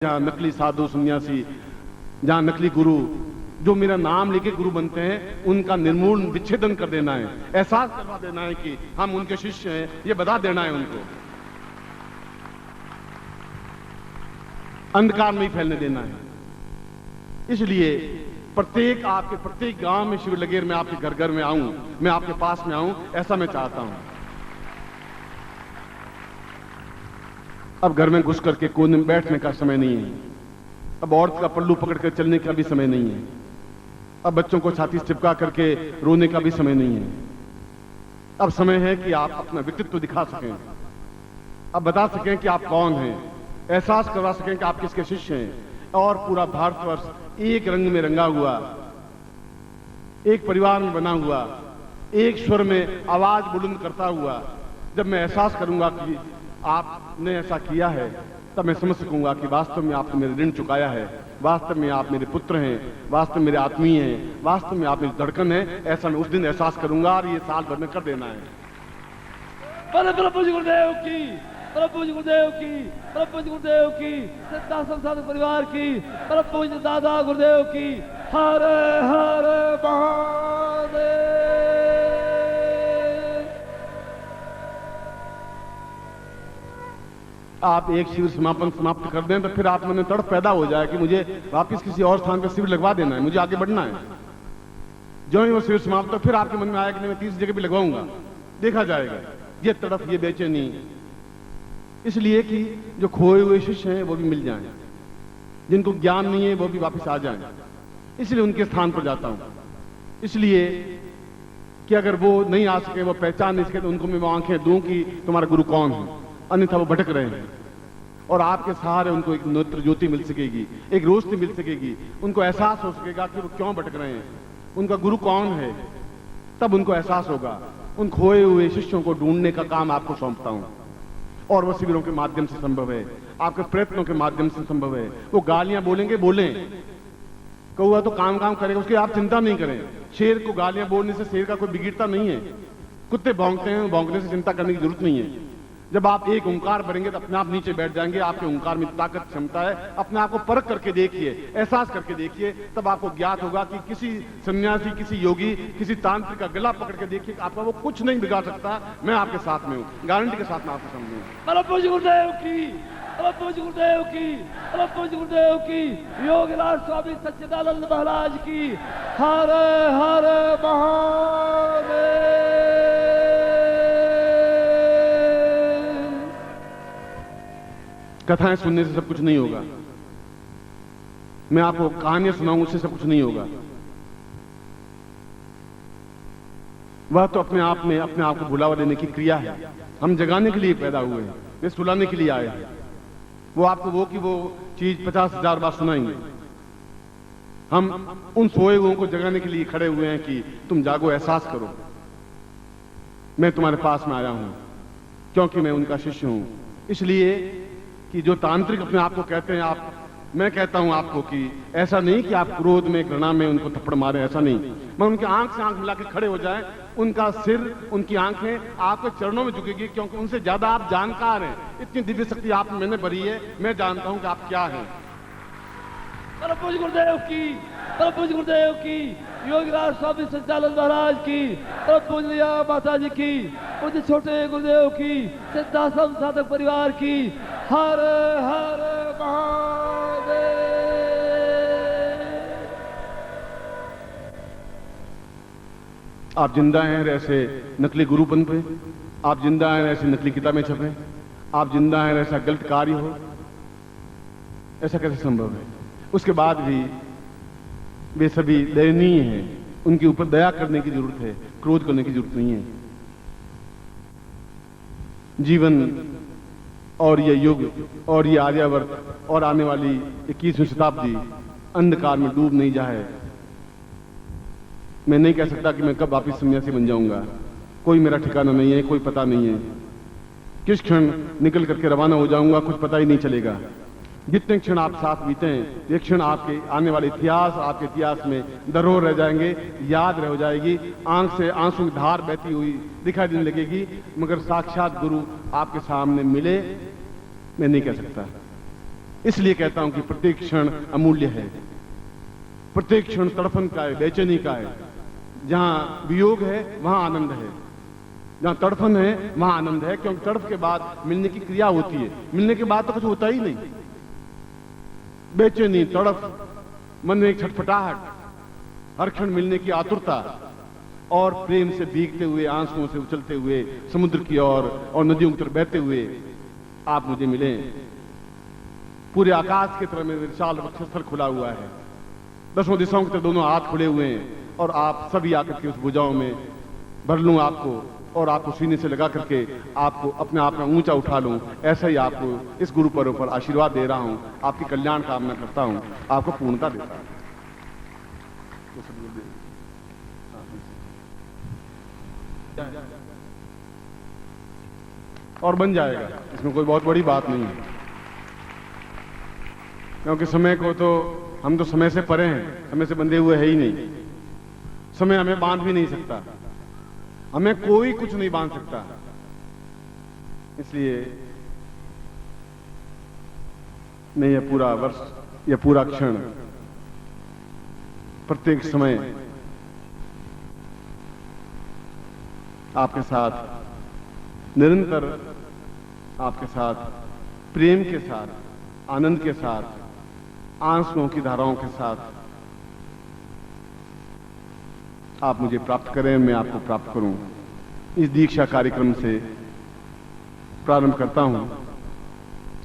जहाँ नकली साधु सन्यासी, जहाँ नकली गुरु, जो मेरा नाम लेके गुरु बनते हैं, उनका निर्मूल विच्छेदन कर देना है, एहसास करवा देना है कि हम उनके शिष्य हैं, ये बता देना है उनको, अंधकार नहीं फैलने देना है। इसलिए आपके प्रत्येक गांव में शिविर लगे, मैं आपके घर घर में आऊं, मैं आपके पास में आऊं, ऐसा मैं चाहता हूं। अब घर में घुस करके कोने में बैठने का समय नहीं है, अब औरत का पल्लू पकड़ कर चलने का भी समय नहीं है, अब बच्चों को छाती से चिपका करके रोने का भी समय नहीं है। अब समय है कि आप अपना व्यक्तित्व दिखा सकें, अब बता सकें कि आप कौन हैं, एहसास करवा सकें कि आप किसके शिष्य हैं। और पूरा भारतवर्ष एक रंग में रंगा हुआ, एक परिवार में बना हुआ, एक स्वर में आवाज बुलंद करता हुआ, जब मैं एहसास करूंगा कि आपने ऐसा किया है, तब मैं समझ सकूंगा कि वास्तव में आपने मेरे ऋण चुकाया है, वास्तव में आप मेरे पुत्र हैं, वास्तव में मेरे आत्मीय हैं, वास्तव में आप मेरी धड़कन है। ऐसा मैं उस दिन एहसास करूंगा और ये साल भर में कर देना है। प्रभु जी गुरुदेव की, प्रभु जी गुरुदेव की, प्रभु जी गुरुदेव की, सिद्धाश्रम साधक परिवार की, प्रभु जी दादा गुरुदेव की। हर हर महादेव। आप एक शिविर समाप्त कर दें तो फिर आप मन तड़प पैदा हो जाए कि मुझे वापस किसी और स्थान पर शिविर लगवा देना है, मुझे आगे बढ़ना है। जो ही वो शिविर समाप्त, तो फिर आपके मन में आया कि मैं तीसरी जगह भी लगवाऊंगा, देखा जाएगा। ये तड़प, ये बेचैनी, इसलिए कि जो खोए हुए शिष्य हैं वो भी मिल जाएं, जिनको ज्ञान नहीं है वो भी वापस आ जाएं, इसलिए उनके स्थान पर जाता हूं। इसलिए कि अगर वो नहीं आ सके, वो पहचान नहीं सके, तो उनको मैं वो आंखें दूं कि तुम्हारा गुरु कौन है, अन्यथा वो भटक रहे हैं। और आपके सहारे उनको एक नेत्र ज्योति मिल सकेगी, एक रोशनी मिल सकेगी, उनको एहसास हो सकेगा कि वो क्यों भटक रहे हैं, उनका गुरु कौन है, तब उनको एहसास होगा। उन खोए हुए शिष्यों को ढूंढने का काम आपको सौंपता हूं, और वो शिविरों के माध्यम से संभव है, आपके प्रयत्नों के माध्यम से संभव है। वो गालियां बोलेंगे, बोलें, कौआ तो काम करेगा, उसकी आप चिंता नहीं करें। शेर को गालियां बोलने से शेर का कोई बिगड़ता नहीं है, कुत्ते भौंकते हैं, भौंकने से चिंता करने की जरूरत नहीं है। जब आप एक ओंकार भरेंगे तो अपने आप नीचे बैठ जाएंगे। आपके ओंकार में ताकत, क्षमता है, अपने आप को परख करके देखिए, एहसास करके देखिए, तब आपको ज्ञात होगा कि किसी सन्यासी, किसी योगी, किसी तांत्रिक का गला पकड़ के देखिए, आपका वो कुछ नहीं बिगाड़ सकता। मैं आपके साथ में हूं, गारंटी के साथ मैं आपको समझूंगा। प्रभु जी गुरुदेव की, प्रभु जी गुरुदेव की, प्रभु जी गुरुदेव की, योगीराज स्वामी सच्चिदानंद महाराज की। हर हर महादेव। कथाएं सुनने से सब कुछ नहीं होगा, मैं आपको कहानियां सुनाऊं, उससे सब कुछ नहीं होगा। वह तो अपने आप में अपने आप को भुलावा देने की क्रिया है। हम जगाने के लिए पैदा हुए हैं, वे सुलाने के लिए आए हैं। वो आपको वो चीज 50,000 बार सुनाएंगे। हम उन सोए हुओं को जगाने के लिए खड़े हुए हैं कि तुम जागो, एहसास करो, मैं तुम्हारे पास में आया हूं, क्योंकि मैं उनका शिष्य हूं। इसलिए कि जो तांत्रिक अपने आप को कहते हैं, मैं कहता हूं आपको कि ऐसा नहीं कि आप क्रोध में, घृणा में उनको थप्पड़ मारें, ऐसा नहीं। मैं उनकी आंख से आंख मिला के खड़े हो जाएं, उनका सिर, उनकी आंखें आपके चरणों में झुकेगी, क्योंकि उनसे ज्यादा आप जानकार हैं। इतनी दिव्य शक्ति आप मैंने भरी है, मैं जानता हूं कि आप क्या हैं। प्रभु जी गुरुदेव की, प्रभु जी गुरुदेव की, योगीराज स्वामी सच्चिदानंद महाराज की, प्रभु जी माता जी की, मुझे छोटे गुरुदेव की, सिद्धाश्रम साधक परिवार की। हर हर महादेव। आप जिंदा हैं ऐसे नकली गुरुपन पे, आप जिंदा हैं ऐसे नकली किताबें छपें, आप जिंदा हैं ऐसा गलत कार्य हो, ऐसा कैसे संभव है? उसके बाद भी वे सभी दयनीय हैं, उनके ऊपर दया करने की जरूरत है, क्रोध करने की जरूरत नहीं है। जीवन और ये युग और ये आर्यावर्त और आने वाली 21वीं शताब्दी अंधकार में डूब नहीं जाए। मैं नहीं कह सकता कि मैं कब वापिस सन्यासी बन जाऊंगा, कोई मेरा ठिकाना नहीं है, कोई पता नहीं है। किस क्षण निकल करके रवाना हो जाऊंगा, कुछ पता ही नहीं चलेगा। जितने क्षण आप साथ बीते हैं, ये क्षण आपके आने वाले इतिहास, आपके इतिहास में धरोहर रह जाएंगे, याद रह जाएगी। आंख से आंसू की धार बहती हुई दिखाई देने लगेगी, मगर साक्षात गुरु आपके सामने मिले, मैं नहीं कह सकता। इसलिए कहता हूं कि प्रत्येक क्षण अमूल्य है, प्रत्येक क्षण तड़फन का है, बेचैनी का है। जहां वियोग है वहां आनंद है, जहां तड़फन है वहां आनंद है, क्योंकि तड़फ के बाद मिलने की क्रिया होती है, मिलने के बाद तो कुछ होता ही नहीं। बेचैनी, तड़फ, मन में एक छटपटाहट, हर क्षण मिलने की आतुरता, और प्रेम से भीगते हुए, आंसुओं से उछलते हुए समुद्र की ओर और नदियों की तरफ बहते हुए आप मुझे मिले। पूरे आकाश की तरह मेरे विशाल वक्षस्थल खुला हुआ है, दसों दिशाओं की तरफ दोनों हाथ खुले हुए हैं, और आप सभी आकर के उस भुजाओं में भर लूं आपको, और आपको सीने से लगा करके आपको अपने आप में ऊंचा उठा लूं। ऐसा ही आपको इस गुरु पर्व पर आशीर्वाद दे रहा हूं, आपकी कल्याण कामना करता हूं, आपको पूर्णता देता हूं। और बन जाएगा, इसमें कोई बहुत बड़ी बात नहीं है, क्योंकि समय को तो हम तो समय से परे हैं, समय से बंधे हुए है ही नहीं। समय हमें बांध भी नहीं सकता, हमें कोई कुछ नहीं बांध सकता। इसलिए मैं यह पूरा वर्ष, यह पूरा क्षण, प्रत्येक समय आपके साथ, निरंतर आपके साथ, प्रेम के साथ, आनंद के साथ, आंसुओं की धाराओं के साथ आप मुझे प्राप्त करें, मैं आपको प्राप्त करूं। इस दीक्षा कार्यक्रम से प्रारंभ करता हूं,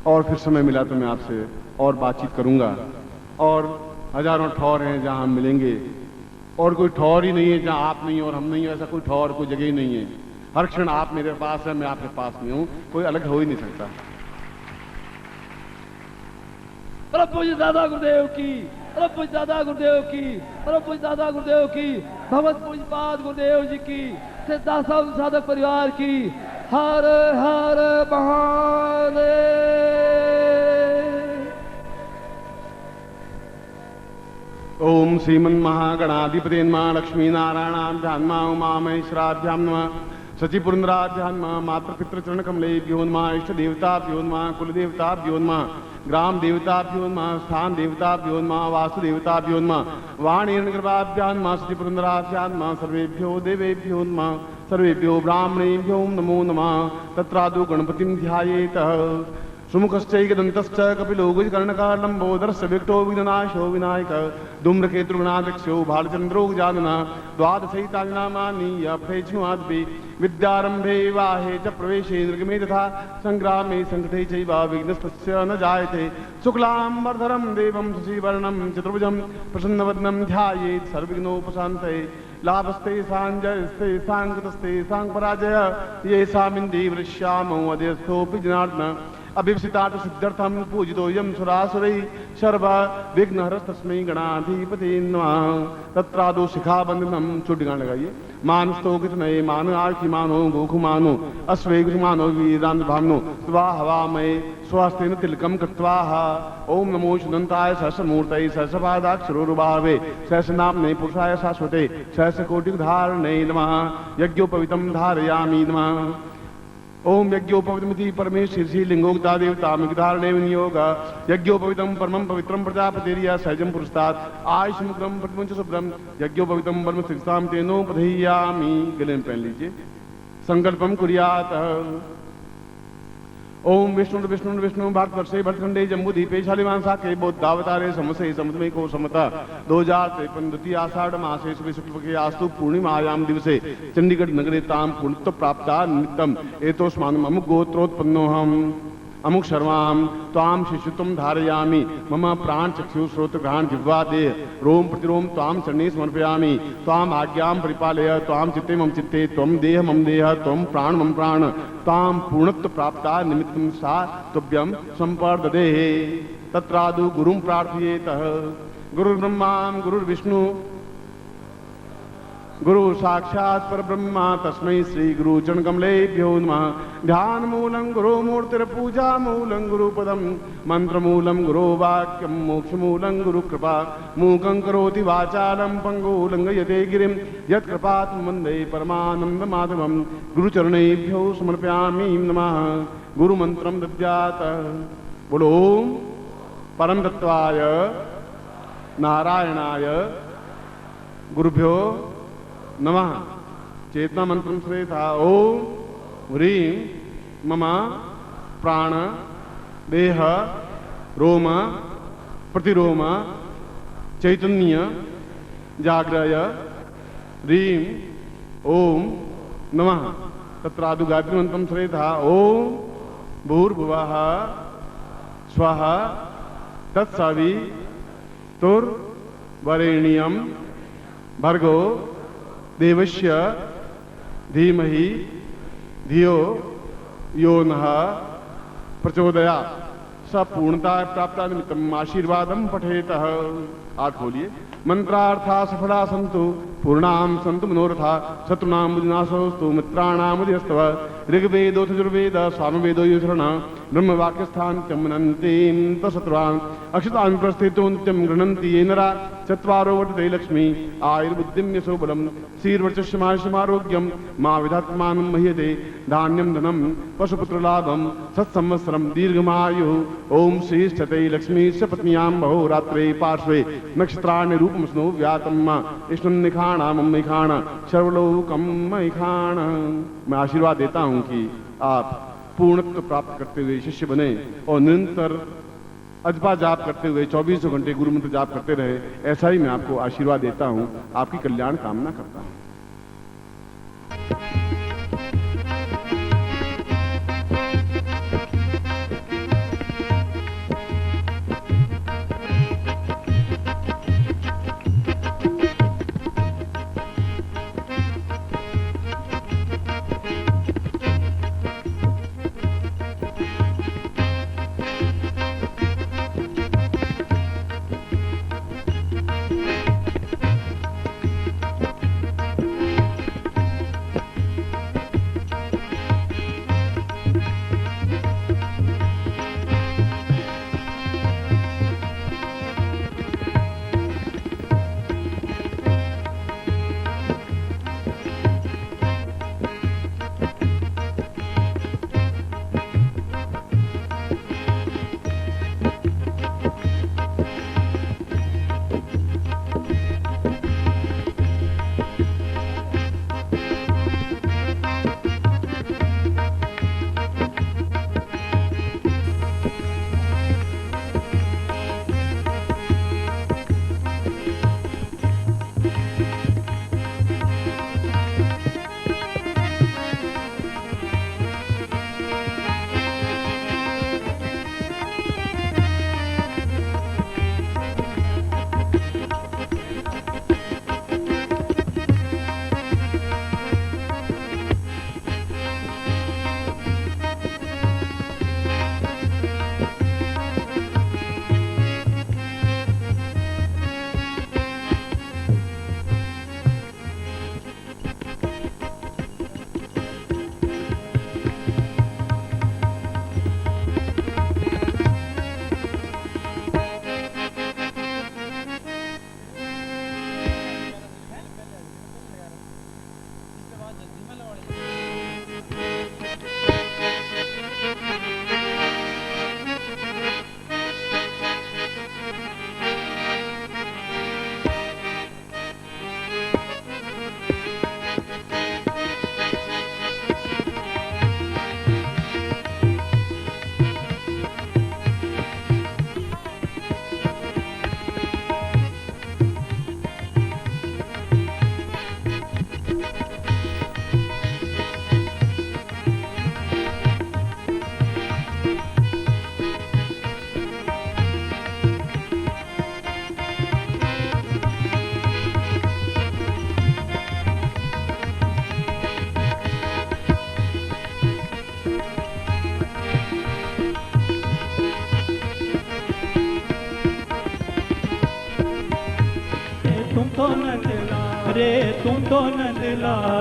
और फिर समय मिला तो मैं आपसे और बातचीत करूंगा। और हजारों ठौर हैं जहां हम मिलेंगे, और कोई ठौर ही नहीं है जहां आप नहीं हो और हम नहीं हो, ऐसा कोई ठौर, कोई जगह ही नहीं है। हर क्षण आप मेरे पास है, मैं आपके पास नहीं हूं, कोई अलग हो ही नहीं सकता। परम पूज्य दादा गुरुदेव की, परम पूज्य दादा गुरुदेव की, परम पूज्य दादा गुरुदेव की, भगवत पूज्यपाद गुरुदेव जी की, सिद्धाश्रम साधक परिवार की। हर हर महादेव। ओम श्रीमन महागणाधिपते नमः, लक्ष्मी नारायणाभ्यां नमः, उमा महेश्वराभ्यां नमः, सचिपुरंदराभ्यां नमः, मातृपितृ चरण कमलेभ्यो नमः, इष्ट देवताभ्यो नमः, कुल देवताभ्यो नमः, ग्राम देवताभ्यो नमः, स्थान देवताभ्यो नमः, वास्तु देवताभ्यो नमः, वाणीर्णकृपाभ्यां नमः, सचिपुरंदराभ्यां नमः, सर्वेभ्यो देवेभ्यो नमः, सर्वेभ्यो ब्राह्मणेभ्यो नमो नमः। तत्रादौ गणपतिं ध्यायेत। सुमुखश्चैकदन्तश्च कपिलो गुजकर्णकालम्बोदरस्य विकटो विघ्ननाशो विनायक धूम्रकेतुर्गणाध्यक्षो भालचन्द्रो गजाननः द्वादशैतानि नामानि यफेज्नुआद्भि विद्यारम्भे वाहे च प्रवेशे निर्गमे तथा संग्रामे संकटे चैव विघ्नस्तस्य न जायते। शुक्लाम्बरधरं देवं शशिवर्णं चतुर्भुजं प्रसन्नवदनं ध्यायेत् सर्वविघ्नोपशान्तये। लाभस्ते सांजयस्ते सांकृतस्ते सांपराजय ये सामिन्दी वृष्यामो अध्यस्थोऽपि जनार्दन अभिप्सितार्थ सिद्ध्यर्थं पूजितोऽयं सुरासुरैः सर्व विघ्नहरस्तस्मै गणाधिपते नमः। तत्रादौ शिखाबन्धनं, छोटी गान लगाइए। मानस्तो कितनये मान आर्खि मानो गोखु मानो अश्वे मानो वीरांत भावनो स्वा हवामये स्वास्तेन तिलकम कृत्वा। ओम नमो शुदंताय सहस्रमूर्तये सहस्रपादाक्षरोरुभावे सहस्रनाम्ने पुरुषाय शाश्वते सहस्रकोटिधारणे नमः। यज्ञोपवीतं धारयामि नमः। ओम यज्ञोपवीतमिति परमेश्वरसी लिंगोक्ता देवतामिधारणे विनियोग। यज्ञोपवीतं परमं पवित्रं प्रजापतिर्या सहजं पुरुषात् आयुष्मुग्रं प्रतिमुंच शुभ्रं यज्ञोपवीतं परम शिक्षां तेनोपधेयामि। गले में पहन लीजिए। संकल्पम कुर्यात्। ओम विष्णु विष्णु विष्णु भारतवर्षे भरतखंडे जम्बूद्वीपे शालिमांसाके बौद्धावतारे समसे समुद्रमे को समता 2053 द्वितीय आषाढ़ मासे शुक्लपक्षे आस्तु पूर्णिमायां दिवसे चंडीगढ़ नगरे ताम पुण्यत्व प्राप्ता निमित्तम एतोस्मानम् अमुक गोत्रोत्पन्नोऽहम् अमुक शर्वाम त्वाम शिशुत्वं धारयामि। मम प्राण चक्षु श्रोत्र घ्राण जिह्वा देह रोम प्रतिरोम त्वाम चरणे समर्पयामि। त्वाम आज्ञां परिपालय। त्वाम चित्ते मम चित्ते त्वं देह मम देह त्वं प्राण मम प्राण ताम पूर्णत्व प्राप्ता निमित्तं सा तुभ्यं संपर्ददे। तत्रादौ गुरुं प्रार्थयेत। गुरुर्ब्रह्मा गुरुर्विष्णु गुरु साक्षात् परब्रह्मा तस्मै श्री गुरु चरण कमलेभ्यो नमः। ध्यान मूलं गुरु मूर्तिर्पूजा मूलं गुरुपदं मंत्र मूलं गुरु वाक्यं मोक्ष मूलं गुरु कृपा। मूकं करोति वाचालं पंगु लंघयते गिरिं यत्कृपात् वन्दे परमानंद माधवं। गुरुचरणेभ्यो समर्पयामि नमः। गुरु मंत्रं दद्यात्। बोलो परम तत्वाय नारायणाय गुरुभ्यो नमः। चेतना मंत्रम श्रेय था ओम ह्रीं मम प्राण देह रोम प्रतिरोम चैतन्य जाग्रय ह्रीं ओम नमः। तत्रादु गायत्री मंत्रम श्रेय था ओम भूर्भुवः स्वः तत्सवितुर्वरेण्यं भर्गो देवस्य धीमहि धियो यो नः प्रचोदयात्। पूर्णता प्राप्त निमित्तम आशीर्वादम पठेतः। आठ खोलिए। मंत्रार्था सफला सन्तु पूर्णाम सन्तु मनोरथा शत्रुनाम विनाशोस्तु मित्राणाम उदयस्तव। ऋग्वेदो यजुर्वेद सामवेदो युधरण ब्रह्मवाक्यस्थान मनन्तीं तशत्रुवान् अक्षतान् प्रस्थितो नित्यं गृह्णन्ति ये नरा। चत्वारो वर्तते लक्ष्मी आयुर्बुद्धिं यशो बलं श्रीर्वर्चस्यमायुष्यमारोग्यं मा विधात्मानं मह्यते। धान्यं धनं पशुपुत्रलाभं सत्संवत्सरं दीर्घमायुः। ओम श्रीष्ठते लक्ष्मीश्च पत्न्यां बहुरात्रे पार्श्वे नक्षत्राणि रूपं स्नो व्यातं इष्णन्निखाणा मम्मिखाण सर्वलोकं मयिखाण। मैं आशीर्वाद देता हूं कि आप पूर्णत्व प्राप्त करते हुए शिष्य बने और निरंतर अजपा जाप करते हुए 24 घंटे गुरु मंत्र जाप करते रहे। ऐसा ही मैं आपको आशीर्वाद देता हूं। आपकी कल्याण कामना करता हूं। तुम तो नंदलाल रे तुम तो नंदलाल